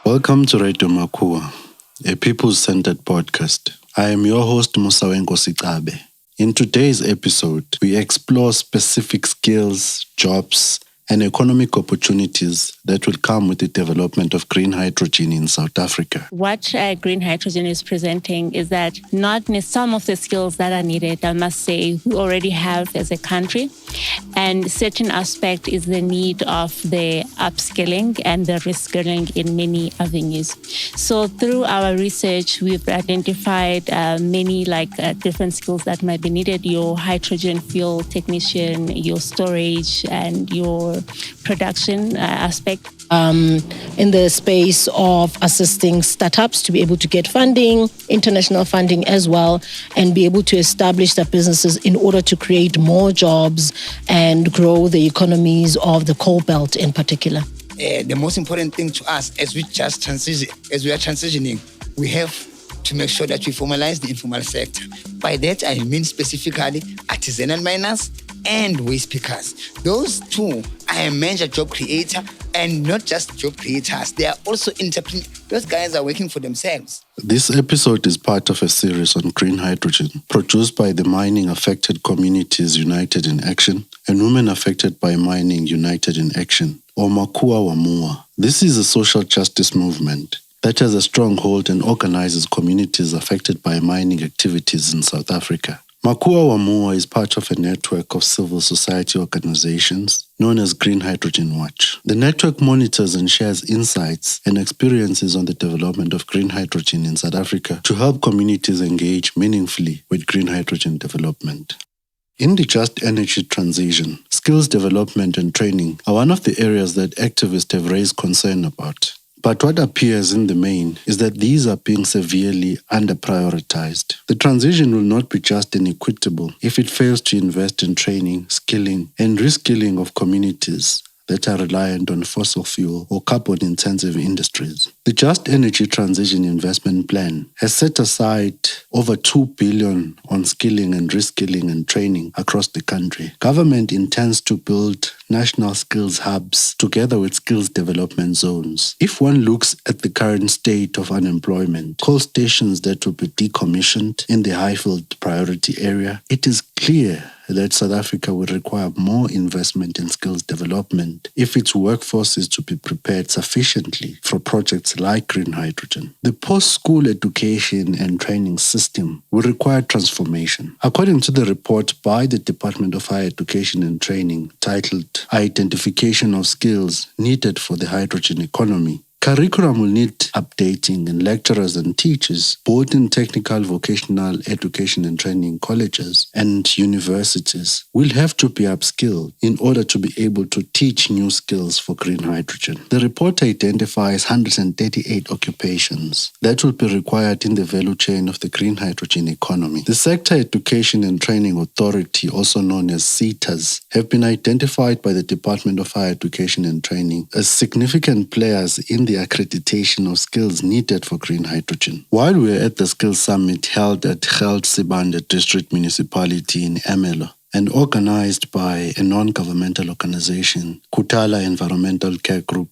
Welcome to Radio Makua, a people-centered podcast. I am your host, Musawenko Sikabe. In today's episode, we explore specific skills, jobs, and economic opportunities that will come with the development of green hydrogen in South Africa. What green hydrogen is presenting is that not some of the skills that are needed, I must say, we already have as a country. And certain aspect is the need of the upskilling and the reskilling in many avenues. So through our research, we've identified many different skills that might be needed: your hydrogen fuel technician, your storage, and your production aspect. In the space of assisting startups to be able to get funding, international funding as well, and be able to establish their businesses in order to create more jobs and grow the economies of the coal belt in particular. The most important thing to us as we are transitioning, we have to make sure that we formalize the informal sector. By that, I mean specifically artisanal miners and waste pickers. Those two are a major job creator, and not just job creators, they are also entrepreneurs. Those guys are working for themselves. This episode is part of a series on green hydrogen, produced by the Mining Affected Communities United in Action and Women Affected by Mining United in Action, or Makua wa Mua. This is a social justice movement that has a stronghold and organizes communities affected by mining activities in South Africa. Makua wa Mua is part of a network of civil society organizations known as Green Hydrogen Watch. The network monitors and shares insights and experiences on the development of green hydrogen in South Africa to help communities engage meaningfully with green hydrogen development. In the just energy transition, skills development and training are one of the areas that activists have raised concern about. But what appears in the main is that these are being severely under-prioritized. The transition will not be just and equitable if it fails to invest in training, skilling, and reskilling of communities that are reliant on fossil fuel or carbon-intensive industries. The Just Energy Transition Investment Plan has set aside over 2 billion on skilling and reskilling and training across the country. Government intends to build national skills hubs together with skills development zones. If one looks at the current state of unemployment, coal stations that will be decommissioned in the Highfield priority area, it is clear that South Africa will require more investment in skills development if its workforce is to be prepared sufficiently for projects like green hydrogen. The post-school education and training system will require transformation. According to the report by the Department of Higher Education and Training titled Identification of Skills Needed for the Hydrogen Economy, curriculum will need updating, and lecturers and teachers, both in technical vocational education and training colleges and universities, will have to be upskilled in order to be able to teach new skills for green hydrogen. The report identifies 138 occupations that will be required in the value chain of the green hydrogen economy. The Sector Education and Training Authority, also known as SETAs, have been identified by the Department of Higher Education and Training as significant players in the accreditation of skills needed for green hydrogen. While we were at the Skills Summit held at Geld Sibande District Municipality in Ermelo and organized by a non-governmental organization, Kutala Environmental Care Group,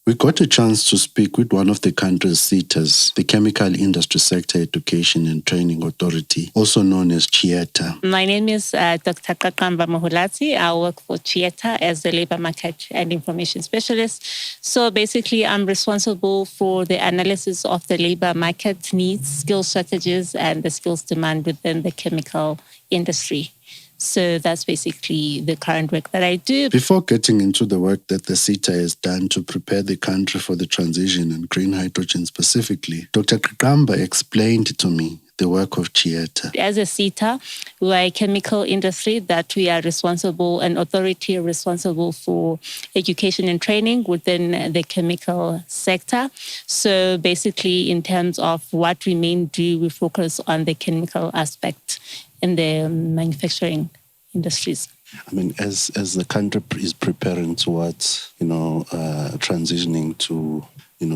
we got a chance to speak with one of the country's SETAs, the Chemical Industry Sector Education and Training Authority, also known as CHIETA. My name is Dr. Qaqamba Mohulatsi. I work for CHIETA as the Labor Market and Information Specialist. So basically, I'm responsible for the analysis of the labor market needs, skill strategies, and the skills demand within the chemical industry. So that's basically the current work that I do. Before getting into the work that the SETA has done to prepare the country for the transition and green hydrogen specifically, Dr. Qaqamba explained to me the work of CHIETA. As a SETA, we are a chemical industry that we are responsible, an authority responsible for education and training within the chemical sector. So basically, in terms of what we mainly do, we focus on the chemical aspect in the manufacturing industries. I mean, as the country is preparing towards, transitioning to,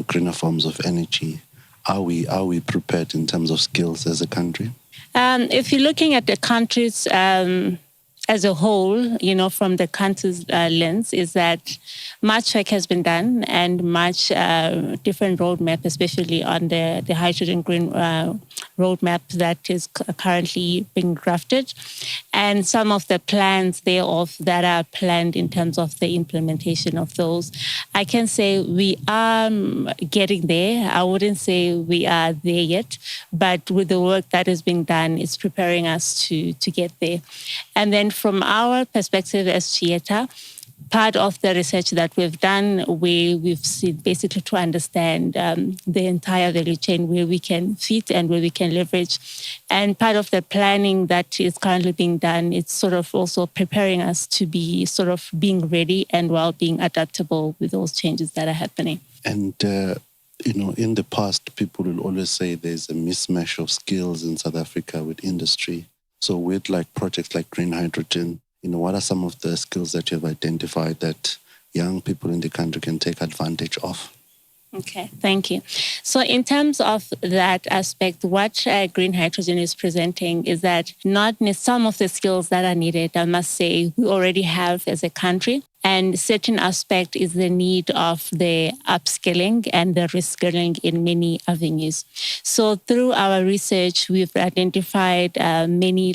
greener forms of energy, are we prepared in terms of skills as a country? If you're looking at the countries as a whole, from the country's lens, is that much work has been done and much different roadmap, especially on the hydrogen green roadmap that is currently being drafted, and some of the plans thereof that are planned in terms of the implementation of those. I can say we are getting there. I wouldn't say we are there yet, but with the work that is being done, it's preparing us to get there. And then from our perspective as Chieta, part of the research that we've done, we've seen basically to understand the entire value chain, where we can fit and where we can leverage. And part of the planning that is currently being done, it's sort of also preparing us to be sort of being ready and while being adaptable with those changes that are happening. And, in the past, people will always say there's a mismatch of skills in South Africa with industry. So with projects like green hydrogen, what are some of the skills that you have identified that young people in the country can take advantage of? Okay, thank you. So in terms of that aspect, what green hydrogen is presenting is that not some of the skills that are needed, I must say, we already have as a country. And certain aspect is the need of the upskilling and the reskilling in many avenues. So through our research, we've identified many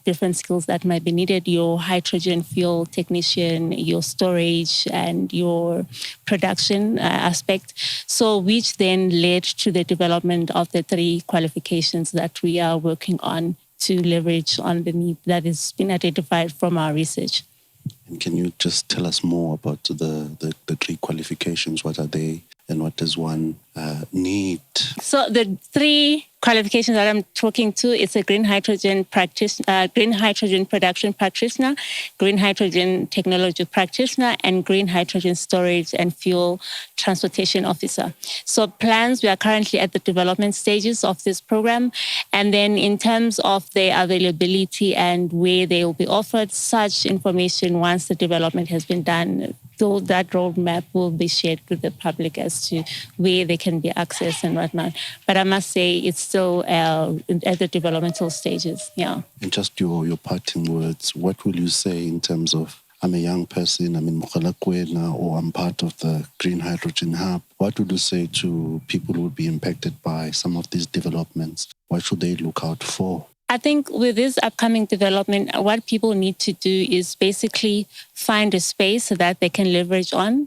different skills that might be needed: your hydrogen fuel technician, your storage, and your production aspect. So which then led to the development of the 3 qualifications that we are working on to leverage on the need that has been identified from our research. And can you just tell us more about the 3 qualifications? What are they, and what does one need? So the 3 qualifications that I'm talking to, it's a green hydrogen green hydrogen production practitioner, green hydrogen technology practitioner, and green hydrogen storage and fuel transportation officer. So plans, we are currently at the development stages of this program. And then in terms of their availability and where they will be offered, such information, once the development has been done, so that roadmap will be shared with the public as to where they can be accessed and whatnot. But I must say it's still at the developmental stages, yeah. And just your parting words, what will you say in terms of, I'm a young person, I'm in Mohulatsi, or I'm part of the Green Hydrogen Hub. What would you say to people who will be impacted by some of these developments? What should they look out for? I think with this upcoming development, what people need to do is basically find a space that they can leverage on.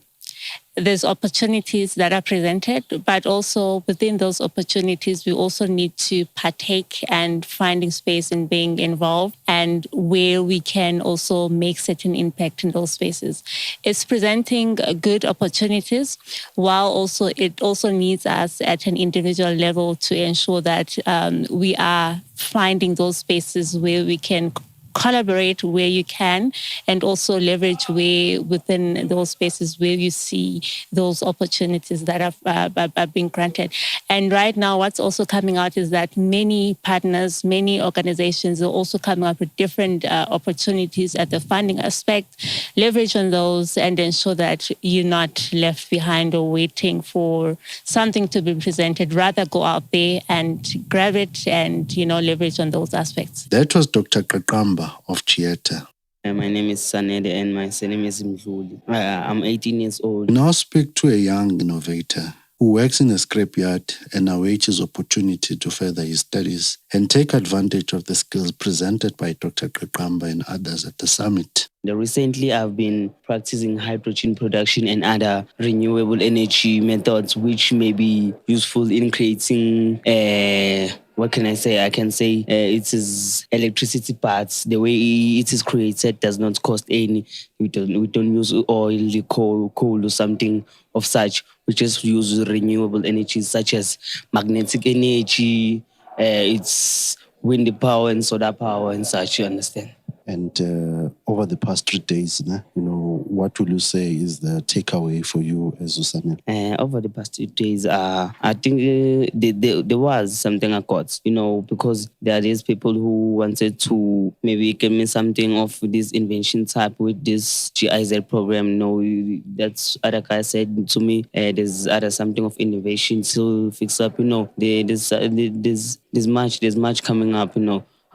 There's opportunities that are presented, but also within those opportunities, we also need to partake and finding space and being involved, and where we can also make certain impact in those spaces. It's presenting good opportunities, while also it also needs us at an individual level to ensure that we are finding those spaces where we can collaborate where you can, and also leverage where within those spaces where you see those opportunities that are being granted. And right now, what's also coming out is that many partners, many organizations are also coming up with different opportunities at the funding aspect. Leverage on those and ensure that you're not left behind or waiting for something to be presented. Rather go out there and grab it and, leverage on those aspects. That was Dr. Qaqamba of Chieta. My name is Sanele and my surname is Mdluli. I'm 18 years old. We now speak to a young innovator who works in a scrapyard and awaits his opportunity to further his studies and take advantage of the skills presented by Dr. Qaqamba and others at the summit. Recently, I've been practicing hydrogen production and other renewable energy methods, which may be useful in creating what can I say? I can say it is electricity parts. The way it is created does not cost any. We don't use oil, coal or something of such. We just use renewable energies such as magnetic energy, it's wind power and solar power and such, you understand? And over the past 3 days, what will you say is the takeaway for you as Sanele? Over the past 2 days, I think there was something I got, because there are these people who wanted to maybe give me something of this invention type with this GIZ program. That's other guy said to me, there's other something of innovation to fix up, there's much coming up,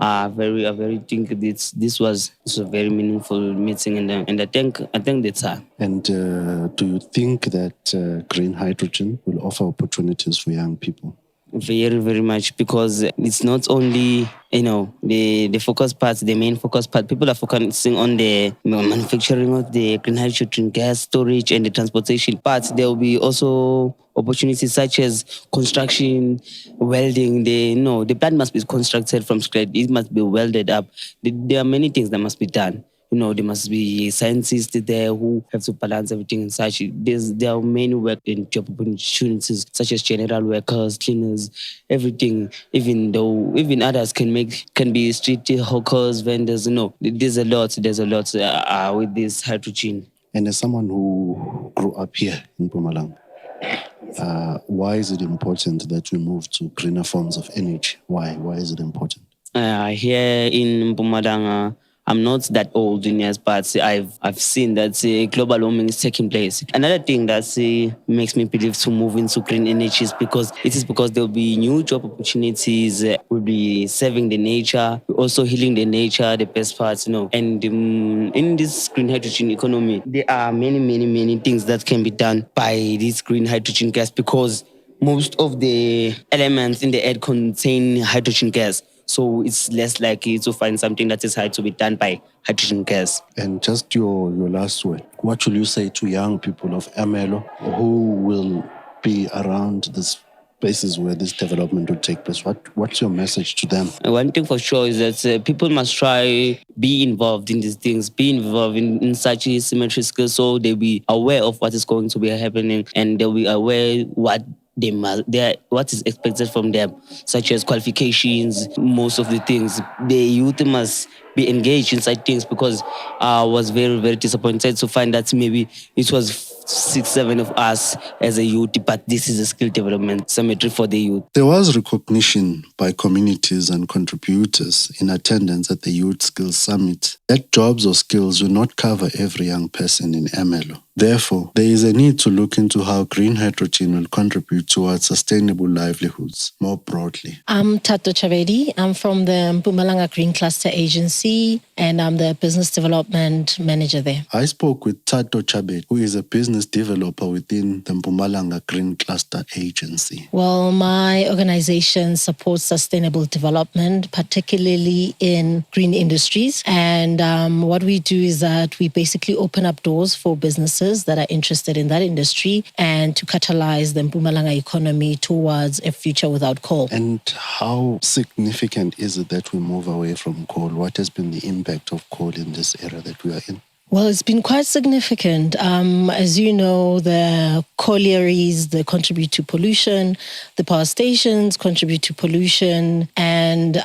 I very think this was a very meaningful meeting, and I think that's her. And do you think that green hydrogen will offer opportunities for young people? Very, very much, because it's not only, the focus part, the main focus part. People are focusing on the manufacturing of the green hydrogen gas storage and the transportation, but there will be also opportunities such as construction, welding. The plant must be constructed from scratch. It must be welded up. There are many things that must be done. There must be scientists there who have to balance everything and such. There are many work and job opportunities, such as general workers, cleaners, everything. Even others can be street hawkers, vendors. There's a lot with this hydrogen. And as someone who grew up here in Mpumalanga, why is it important that we move to greener forms of energy? Why is it important? Here in Mpumalanga, I'm not that old in years, but I've seen that global warming is taking place. Another thing that makes me believe to move into green energy is because there will be new job opportunities. We'll be saving the nature, we're also healing the nature, the best parts, And in this green hydrogen economy, there are many things that can be done by this green hydrogen gas, because most of the elements in the air contain hydrogen gas. So it's less likely to find something that is hard to be done by hydrogen gas. And just your last word, what will you say to young people of Ermelo who will be around the spaces where this development will take place? What's your message to them? One thing for sure is that people must try be involved in these things, be involved in such symmetry skills, so they'll be aware of what is going to be happening, and they'll be aware what is expected from them, such as qualifications, most of the things. The youth must be engaged in such things, because I was very, very disappointed to find that maybe it was 6-7 of us as a youth, but this is a skill development cemetery for the youth. There was recognition by communities and contributors in attendance at the Youth Skills Summit that jobs or skills will not cover every young person in Ermelo. Therefore, there is a need to look into how green hydrogen will contribute towards sustainable livelihoods more broadly. I'm Thato Chabedi. I'm from the Mpumalanga Green Cluster Agency, and I'm the Business Development Manager there. I spoke with Thato Chabedi, who is a business developer within the Mpumalanga Green Cluster Agency. Well, my organization supports sustainable development, particularly in green industries. And what we do is that we basically open up doors for businesses that are interested in that industry and to catalyze the Mpumalanga economy towards a future without coal. And how significant is it that we move away from coal? What has been the impact of coal in this era that we are in? Well, it's been quite significant. As you know, the collieries, they contribute to pollution. The power stations contribute to pollution. And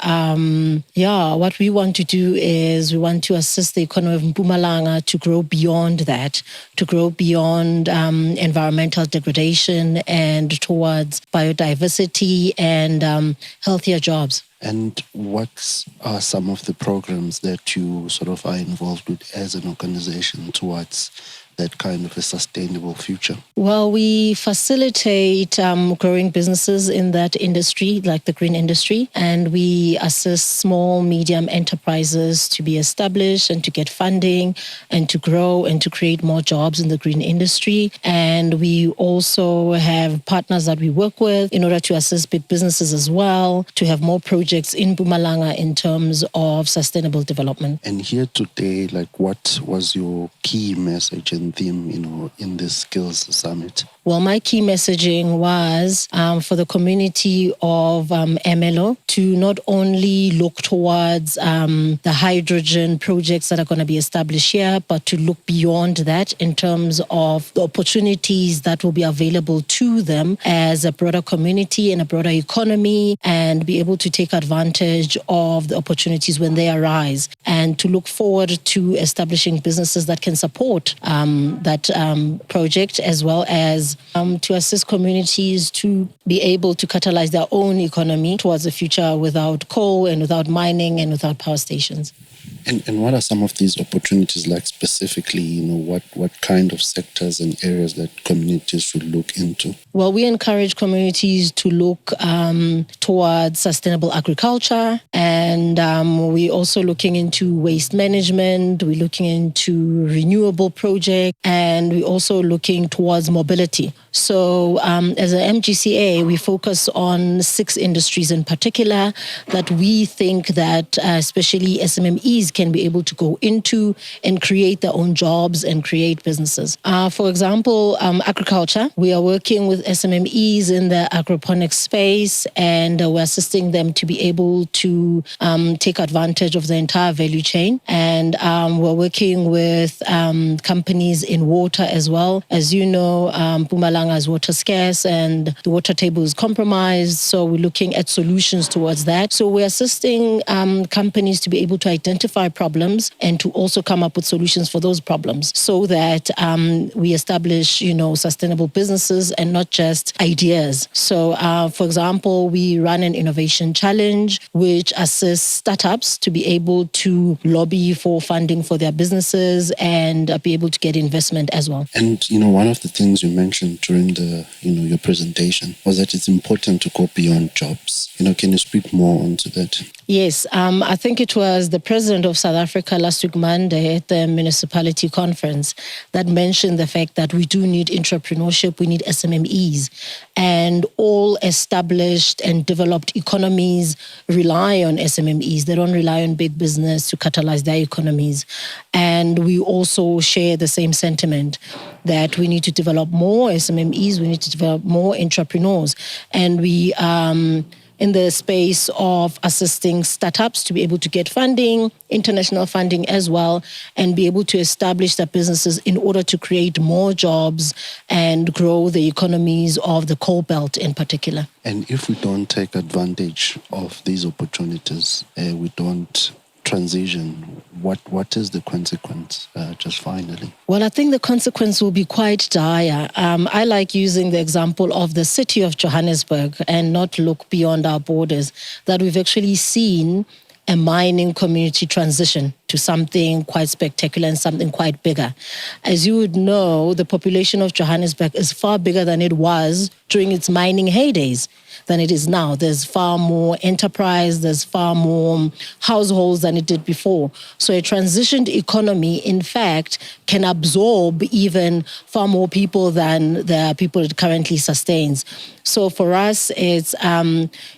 what we want to do is we want to assist the economy of Mpumalanga to grow beyond that, to grow beyond environmental degradation and towards biodiversity and healthier jobs. And what are some of the programs that you sort of are involved with as an organization towards that kind of a sustainable future? Well, we facilitate growing businesses in that industry, like the green industry, and we assist small, medium enterprises to be established and to get funding and to grow and to create more jobs in the green industry. And we also have partners that we work with in order to assist big businesses as well, to have more projects in Mpumalanga in terms of sustainable development. And here today, what was your key message and theme, in this skills summit? Well, my key messaging was for the community of Ermelo to not only look towards the hydrogen projects that are going to be established here, but to look beyond that in terms of the opportunities that will be available to them as a broader community and a broader economy, and be able to take advantage of the opportunities when they arise, and to look forward to establishing businesses that can support that project, as well as to assist communities to be able to catalyze their own economy towards a future without coal and without mining and without power stations. And what are some of these opportunities like specifically, what kind of sectors and areas that communities should look into? Well, we encourage communities to look towards sustainable agriculture, and we're also looking into waste management, we're looking into renewable projects, and we're also looking towards mobility. So as an MGCA, we focus on 6 industries in particular that we think that especially SMMEs can be able to go into and create their own jobs and create businesses. For example, agriculture, we are working with SMMEs in the aquaponics space, and we're assisting them to be able to take advantage of the entire value chain. And we're working with companies in water as well. As you know, Mpumalanga is water scarce and the water table is compromised. So we're looking at solutions towards that. So we're assisting companies to be able to identify problems and to also come up with solutions for those problems so that we establish, sustainable businesses and not just ideas. So, for example, we run an innovation challenge which assists startups to be able to lobby for funding for their businesses and be able to get investment as well. And, one of the things you mentioned during your presentation was that it's important to go beyond jobs. Can you speak more onto that? Yes, I think it was the president of South Africa last week Monday at the municipality conference that mentioned the fact that we do need entrepreneurship, we need SMMEs, and all established and developed economies rely on SMMEs. They don't rely on big business to catalyze their economies. And we also share the same sentiment that we need to develop more SMMEs, we need to develop more entrepreneurs, and we in the space of assisting startups to be able to get funding, international funding as well, and be able to establish their businesses in order to create more jobs and grow the economies of the coal belt in particular. And if we don't take advantage of these opportunities, we don't transition, what is the consequence, just finally? Well, I think the consequence will be quite dire. I like using the example of the city of Johannesburg and not look beyond our borders, that we've actually seen a mining community transition to something quite spectacular and something quite bigger. As you would know, the population of Johannesburg is far bigger than it was during its mining heydays than it is now. There's far more enterprise, there's far more households than it did before. So a transitioned economy, in fact, can absorb even far more people than the people it currently sustains. So for us, it's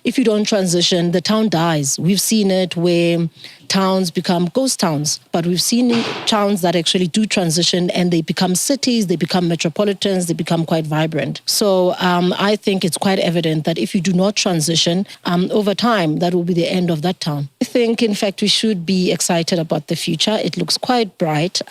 if you don't transition, the town dies. We've seen it where towns become ghost towns, but we've seen towns that actually do transition and they become cities, they become metropolitans, they become quite vibrant. So I think it's quite evident that if you do not transition, over time, that will be the end of that town. I think, in fact, we should be excited about the future. It looks quite bright.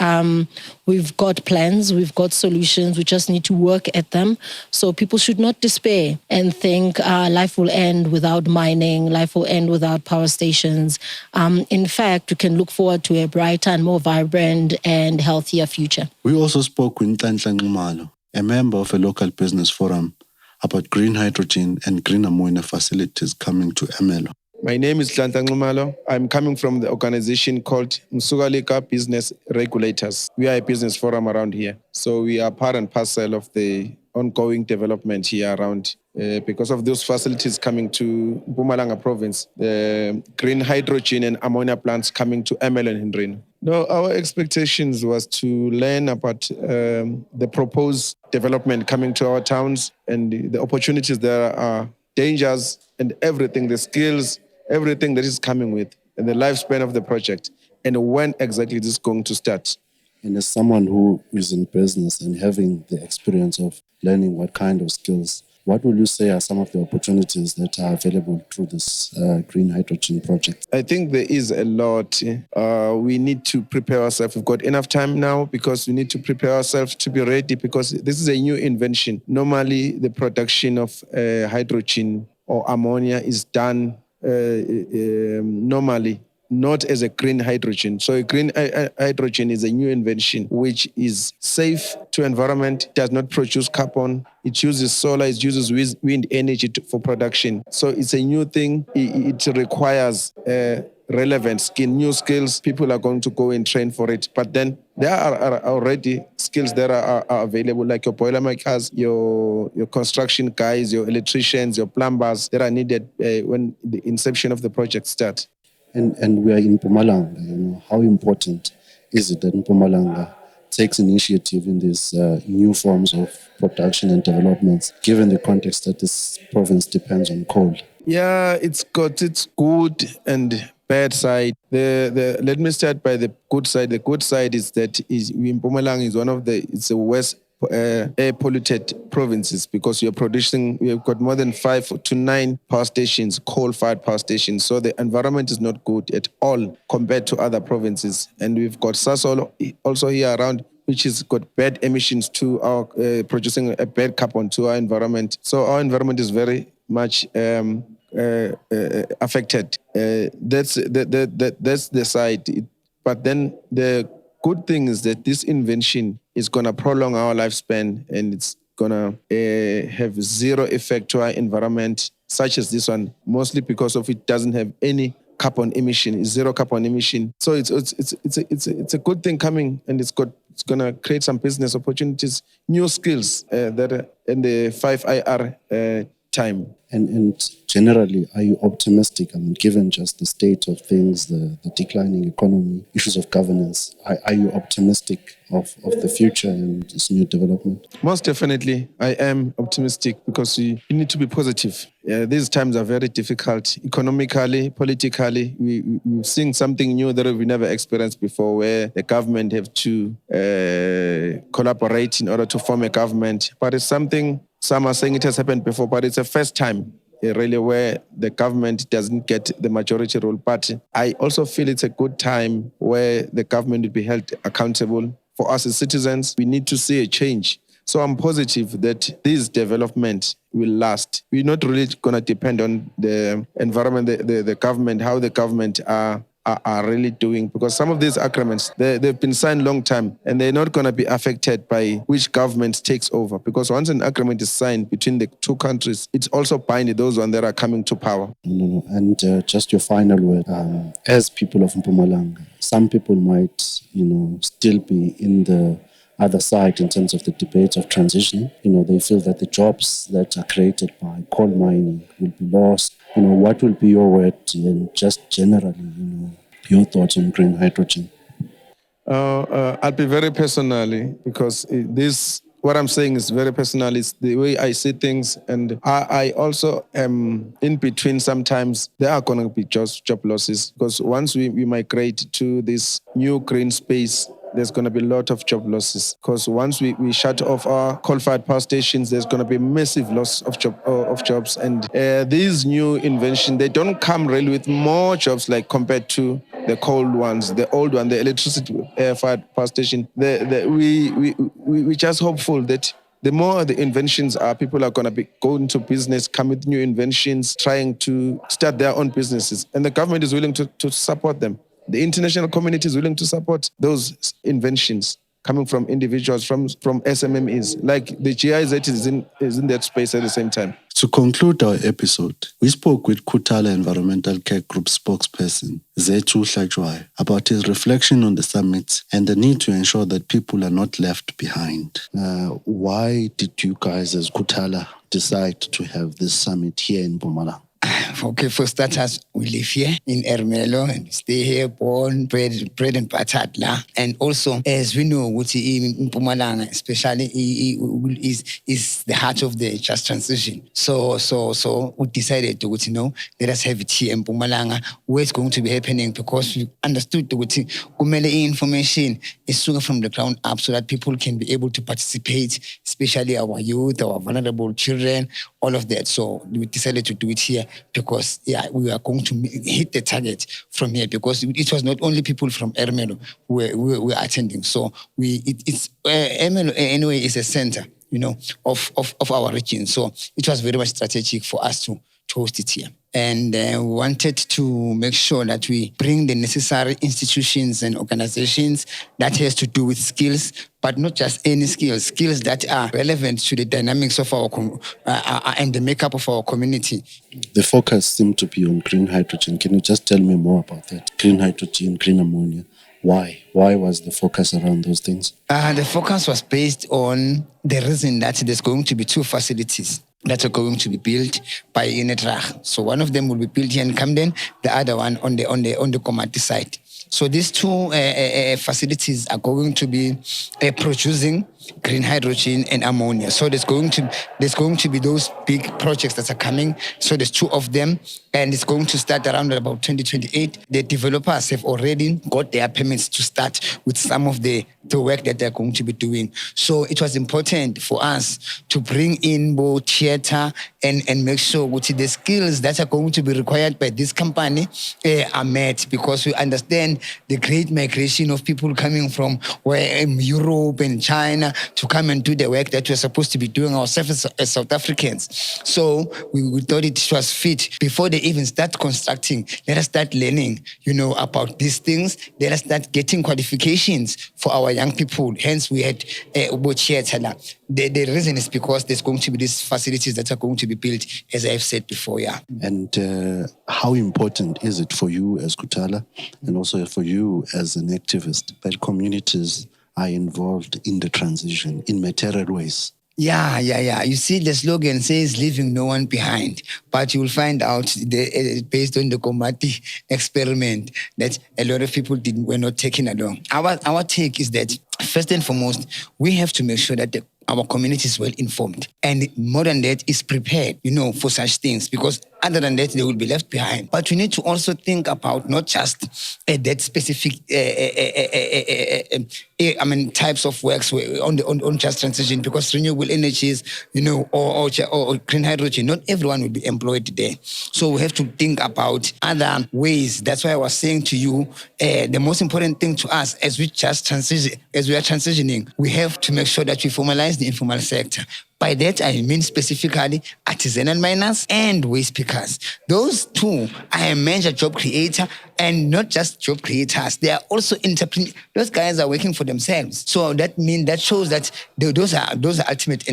We've got plans, we've got solutions, we just need to work at them. So people should not despair and think life will end without mining, life will end without power stations. In fact, we can look forward to a brighter and more vibrant and healthier future. We also spoke with Nhlanhla Nxumalo, a member of a local business forum, about green hydrogen and green ammonia facilities coming to Ermelo. My name is Nhlanhla Nxumalo. I'm coming from the organization called Msukalika Business Regulators. We are a business forum around here. So we are part and parcel of the ongoing development here around because of those facilities coming to Mpumalanga province, the green hydrogen and ammonia plants coming to Ermelo and Hendrina. No, our expectations was to learn about the proposed development coming to our towns and the opportunities there are, dangers and everything, the skills, everything that is coming with, and the lifespan of the project, and when exactly this is going to start. And as someone who is in business and having the experience of learning what kind of skills, what will you say are some of the opportunities that are available through this green hydrogen project? I think there is a lot. We need to prepare ourselves. We've got enough time now because we need to prepare ourselves to be ready because this is a new invention. Normally, the production of hydrogen or ammonia is done normally, not as a green hydrogen. So a green hydrogen is a new invention which is safe to environment, does not produce carbon. It uses solar, it uses wind energy for production. So it's a new thing. It requires relevant skill, new skills. People are going to go and train for it. But then there are already skills that are available, like your boiler makers, your construction guys, your electricians, your plumbers that are needed when the inception of the project starts. And we are in Mpumalanga. How important is it that Mpumalanga takes initiative in these new forms of production and developments, given the context that this province depends on coal? Yeah, it's got its good and bad side. Let me start by the good side. The good side is that Mpumalanga is one of it's the worst air polluted provinces, because we have got more than 5 to 9 power stations, coal-fired power stations. So the environment is not good at all compared to other provinces. And we've got Sasol also here around, which has got bad emissions to our producing a bad carbon to our environment. So our environment is very much affected. That's the side. But then the good thing is that this invention is going to prolong our lifespan, and it's going to have zero effect to our environment, such as this one, mostly because of it doesn't have any carbon emission, zero carbon emission. So it's a good thing coming, and it's going to create some business opportunities, new skills that are in the 5IR time. And generally, are you optimistic? Given just the state of things, the declining economy, issues of governance, are you optimistic of the future and this new development? Most definitely, I am optimistic, because we need to be positive. These times are very difficult, economically, politically. We're seeing something new that we've never experienced before, where the government have to collaborate in order to form a government. But it's something, some are saying it has happened before, but it's the first time really where the government doesn't get the majority role. But I also feel it's a good time where the government will be held accountable. For us as citizens, we need to see a change. So I'm positive that this development will last. We're not really going to depend on the environment, the government, how the government are really doing, because some of these agreements, they've been signed long time, and they're not going to be affected by which government takes over, because once an agreement is signed between the two countries, it's also binding those ones that are coming to power. And just your final word, as people of Mpumalanga, some people might, still be in the other side in terms of the debate of transition. They feel that the jobs that are created by coal mining will be lost. What will be your word, and just generally, your thoughts on green hydrogen? I'll be very personally, because what I'm saying is very personal. It's the way I see things, and I also am in between. Sometimes there are going to be job losses, because once we migrate to this new green space, there's going to be a lot of job losses, because once we shut off our coal-fired power stations, there's going to be massive loss of jobs. And these new inventions, they don't come really with more jobs like compared to the coal ones, the old one, the electricity-fired power station. We just hopeful that the more the inventions are, people are going to be going to business, come with new inventions, trying to start their own businesses. And the government is willing to support them. The international community is willing to support those inventions coming from individuals, from SMMEs. Like the GIZ is in that space at the same time. To conclude our episode, we spoke with Kuthala Environmental Care Group spokesperson Zethu Hlatshwayo about his reflection on the summit and the need to ensure that people are not left behind. Why did you guys as Kuthala decide to have this summit here in Mpumalanga? Okay, for starters, we live here in Ermelo and stay here, born, bread and butter. And also, as we know, Mpumalanga especially is the heart of the just transition. So we decided to, let us have it here in Mpumalanga, where it's going to be happening, because we understood that information is from the ground up, so that people can be able to participate, especially our youth, our vulnerable children, all of that. So we decided to do it here, because we are going to hit the target from here, because it was not only people from Ermelo who were attending. So Ermelo anyway is a center, of our region. So it was very much strategic for us to to host it here. And we wanted to make sure that we bring the necessary institutions and organizations that has to do with skills, but not just any skills, skills that are relevant to the dynamics of our and the makeup of our community. The focus seemed to be on green hydrogen. Can you just tell me more about that? Green hydrogen, green ammonia. Why? Why was the focus around those things? The focus was based on the reason that there's going to be two facilities that are going to be built by Unetrag. So one of them will be built here in Camden, the other one on the Komati side. So these two facilities are going to be producing green hydrogen and ammonia. So there's going to be those big projects that are coming. So there's two of them, and it's going to start around about 2028. The developers have already got their permits to start with some of the work that they're going to be doing. So it was important for us to bring in both theater and make sure that the skills that are going to be required by this company are met, because we understand the great migration of people coming from Europe and China to come and do the work that we're supposed to be doing ourselves as South Africans. So we thought it was fit, before they even start constructing, let us start learning, about these things. Let us start getting qualifications for our young people. Hence, we had the reason is because there's going to be these facilities that are going to be built, as I've said before, yeah. And how important is it for you as Kuthala, and also for you as an activist, that communities are involved in the transition in material ways? Yeah. You see, the slogan says leaving no one behind, but you will find out based on the Komati experiment that a lot of people were not taken along. Our take is that, first and foremost, we have to make sure that our community is well informed, and more than that, is prepared, for such things, because other than that, they will be left behind. But we need to also think about not just that specific types of works on just transition, because renewable energies, or green hydrogen, not everyone will be employed there. So we have to think about other ways. That's why I was saying to you, the most important thing to us as we are transitioning, we have to make sure that we formalize the informal sector. By that, I mean specifically artisanal miners and waste pickers. Those two are a major job creator, and not just job creators. They are also entrepreneurs. Those guys are working for themselves. So that shows that those are ultimate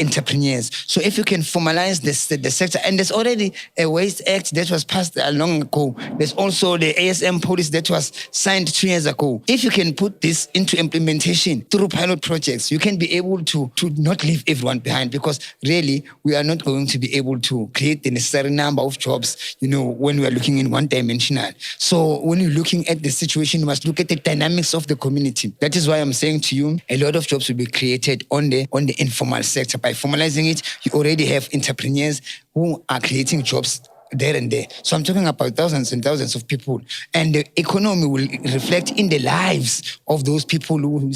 entrepreneurs. So if you can formalize the sector, and there's already a Waste Act that was passed long ago. There's also the ASM policy that was signed 2 years ago. If you can put this into implementation through pilot projects, you can be able to not leave everyone behind, because really we are not going to be able to create the necessary number of jobs, when we are looking in one-dimensional. So when you're looking at the situation, you must look at the dynamics of the community. That is why I'm saying to you, a lot of jobs will be created on the informal sector. By formalizing it, you already have entrepreneurs who are creating jobs there and there. So I'm talking about thousands and thousands of people. And the economy will reflect in the lives of those people who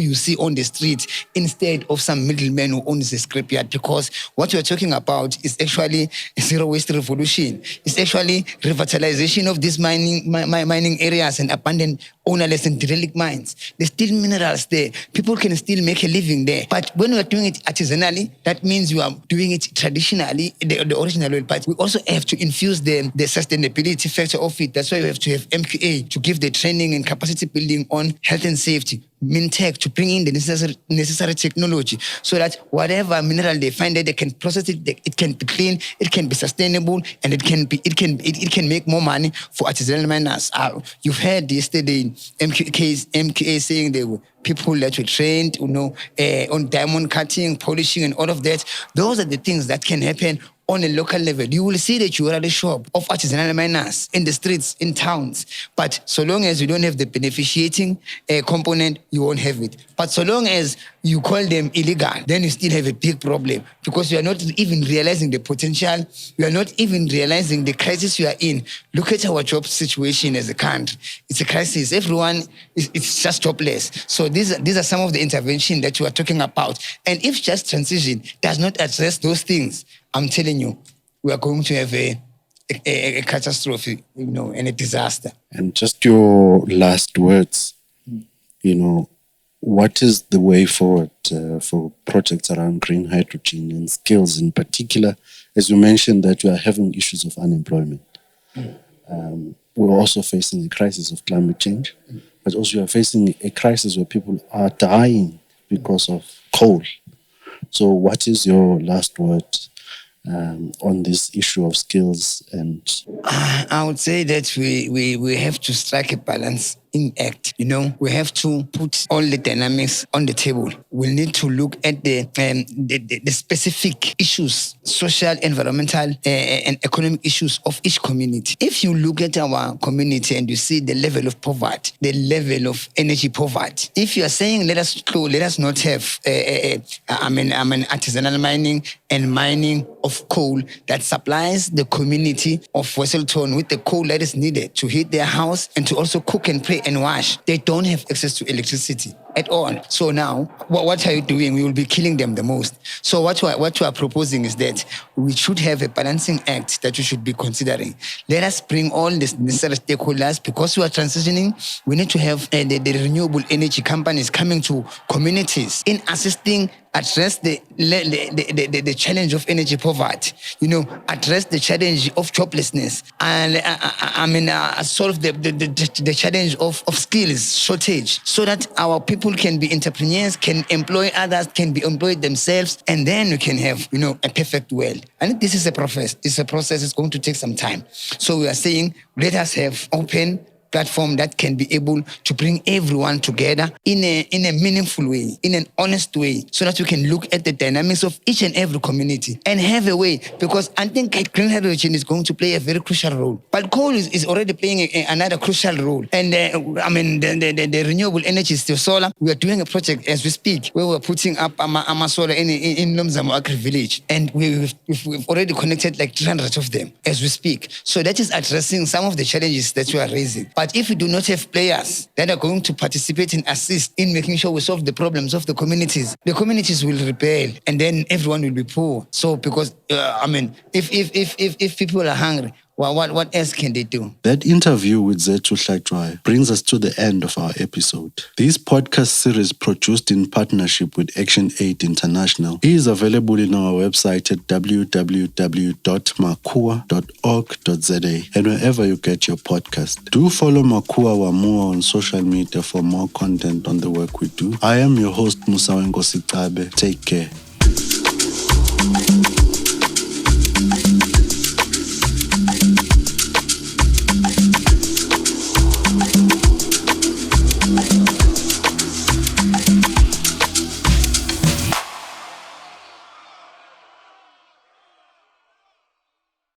you see on the street, instead of some middleman who owns the scrapyard. Because what we're talking about is actually a zero waste revolution. It's actually revitalization of these mining areas and abandoned ownerless and derelict mines. There's still minerals there. People can still make a living there. But when we're doing it artisanally, that means you are doing it traditionally, the original way. But we also have to infuse the sustainability factor of it. That's why we have to have MQA to give the training and capacity building on health and safety. Mintech to bring in the necessary technology, so that whatever mineral they find that they can process it, it can be clean, it can be sustainable, and it can make more money for artisanal miners. You've heard yesterday MQA saying they were people that were trained, on diamond cutting, polishing, and all of that. Those are the things that can happen on a local level. You will see that you are at a shop of artisanal miners in the streets, in towns. But so long as you don't have the beneficiating component, you won't have it. But so long as you call them illegal, then you still have a big problem, because you are not even realizing the potential. You are not even realizing the crisis you are in. Look at our job situation as a country. It's a crisis. Everyone it's just jobless. So these are some of the intervention that you are talking about. And if just transition does not address those things, I'm telling you, we are going to have a catastrophe, and a disaster. And just your last words, What is the way forward for projects around green hydrogen and skills in particular? As you mentioned that we are having issues of unemployment. We're also facing a crisis of climate change, but also we are facing a crisis where people are dying because of coal. So what is your last word on this issue of skills? And I would say that we have to strike a balance in act. We have to put all the dynamics on the table. We need to look at the specific issues, social, environmental, and economic issues of each community. If you look at our community and you see the level of poverty, the level of energy poverty, if you are saying let us not have artisanal mining and mining of coal that supplies the community of Wesselton with the coal that is needed to heat their house and to also cook and pray and wash. They don't have access to electricity at all. So now, what are you doing? We will be killing them the most. So what we are proposing is that we should have a balancing act that we should be considering. Let us bring all the necessary stakeholders, because we are transitioning. We need to have the renewable energy companies coming to communities in assisting address the challenge of energy poverty, address the challenge of joblessness, and solve the challenge of skills shortage, so that our people can be entrepreneurs, can employ others, can be employed themselves, and then we can have, a perfect world. And this is a process. It's a process. It's going to take some time. So we are saying, let us have open platform that can be able to bring everyone together in a meaningful way, in an honest way, so that we can look at the dynamics of each and every community and have a way, because I think green hydrogen is going to play a very crucial role. But coal is already playing another crucial role. And the renewable energy is still solar. We are doing a project as we speak where we're putting up our solar in Lomzamo Agri Village. And we've already connected like 300 of them as we speak. So that is addressing some of the challenges that we are raising. But if we do not have players that are going to participate and assist in making sure we solve the problems of the communities will rebel, and then everyone will be poor. So because if people are hungry, what else can they do? that interview with Zethu Hlatshwayo brings us to the end of our episode. This podcast series, produced in partnership with Action Aid International, is available in our website at www.makua.org.za and wherever you get your podcast. Do follow Makua Wamua on social media for more content on the work we do. I am your host, Musa Wengosi Tabe. Take care.